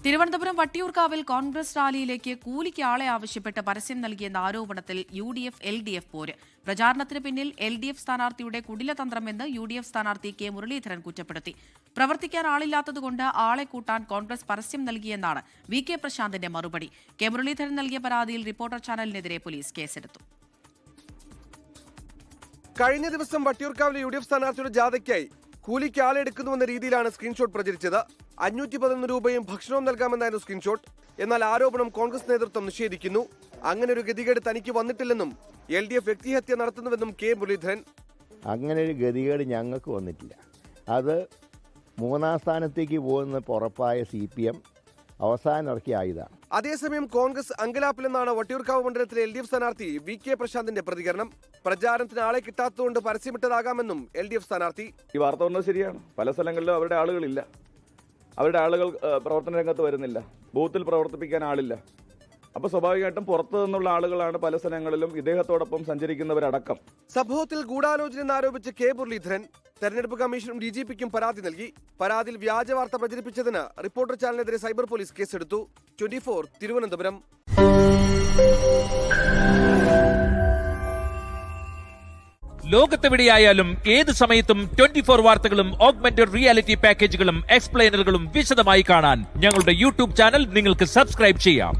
തിരുവനന്തപുരം വട്ടിയൂർക്കാവിൽ കോൺഗ്രസ് റാലിയിലേക്ക് കൂലിക്ക് ആളെ ആവശ്യപ്പെട്ട് പരസ്യം നൽകിയെന്ന ആരോപണത്തിൽ UDF LDF പോര്. പ്രചാരണത്തിന് പിന്നിൽ LDF സ്ഥാനാർത്ഥിയുടെ കുടിലതന്ത്രമെന്ന് UDF സ്ഥാനാർത്ഥി കെ മുരളീധരൻ കുറ്റപ്പെടുത്തി. പ്രവർത്തിക്കാൻ ആളില്ലാത്തതുകൊണ്ട് ആളെ കൂട്ടാൻ കോൺഗ്രസ് പരസ്യം നൽകിയെന്നാണ് VK പ്രശാന്തിന്റെ മറുപടി. കെ മുരളീധരൻ നൽകിയ പരാതിയിൽ റിപ്പോർട്ടർ ചാനലിനെതിരെ പോലീസ് കേസെടുത്തു. കഴിഞ്ഞ ദിവസം വട്ടിയൂർക്കാവിലെ UDF സ്ഥാനാർത്ഥിയുടെ ജാഥയ്ക്കായി കൂലിക്ക് ആളെടുക്കുന്നുവെന്ന രീതിയിലാണ് സ്ക്രീൻഷോട്ട് പ്രചരിച്ചത്. 511 രൂപയും ഭക്ഷണവും നൽകാമെന്നായിരുന്നു സ്ക്രീൻഷോട്ട്. എന്നാൽ ആരോപണം കോൺഗ്രസ് നേതൃത്വം നിഷേധിക്കുന്നു. അങ്ങനെ ഒരു ഗതികേട് തനിക്ക് വന്നിട്ടില്ലെന്നും LDF വ്യക്തിഹത്യ നടത്തുന്നുവെന്നും കെ മുരളീധരൻ. അങ്ങനെ ഒരു ഗതികേട് ഞങ്ങൾക്ക് വന്നിട്ടില്ല. അത് മൂന്നാം സ്ഥാനത്തേക്ക് പോകുന്ന ഉറപ്പായ CPM അവസാനം ഇറക്കിയ ആയുധമാണ്. അതേസമയം കോൺഗ്രസ് അങ്കലാപ്പിലെന്നാണ് വട്ടിയൂർക്കാവ് മണ്ഡലത്തിലെ LDF സ്ഥാനാർത്ഥി VK പ്രശാന്തിന്റെ പ്രതികരണം. പ്രചാരണത്തിന് ആളെ കിട്ടാത്തതുകൊണ്ട് പരസ്യമിട്ടതാകാമെന്നും LDF സ്ഥാനാർത്ഥി. ഈ വാർത്ത പറഞ്ഞത് ശരിയാണ്. പല സ്ഥലങ്ങളിലും അവരുടെ ആളുകളില്ല, അവരുടെ ആളുകൾ പ്രവർത്തന രംഗത്ത് വരുന്നില്ല, ബൂത്തിൽ പ്രവർത്തിപ്പിക്കാൻ ആളില്ല. അപ്പോൾ സ്വാഭാവികമായിട്ടും പുറത്തു നിന്നുള്ള ആളുകളാണ് പല സ്ഥലങ്ങളിലും ഇദ്ദേഹത്തോടൊപ്പം സഞ്ചരിക്കുന്നവരടക്കം. സംഭവത്തിൽ ഗൂഢാലോചന എന്നാരോപിച്ച് കെ മുരളീധരൻ തെരഞ്ഞെടുപ്പ് കമ്മീഷനും DGPക്കും പരാതി നൽകി. പരാതിയിൽ വ്യാജ വാർത്ത പ്രചരിപ്പിച്ചതിന് റിപ്പോർട്ടർ ചാനലിനെതിരെ സൈബർ പോലീസ് കേസെടുത്തു. 24 തിരുവനന്തപുരം. ലോകത്തെവിടെയായാലും ഏത് സമയത്തും 24 വാർത്തകളും ഓഗ്മെന്റഡ് റിയാലിറ്റി പാക്കേജുകളും എക്സ്പ്ലെയിനറുകളും വിശദമായി കാണാൻ ഞങ്ങളുടെ YouTube ചാനൽ നിങ്ങൾക്ക് സബ്സ്ക്രൈബ് ചെയ്യാം.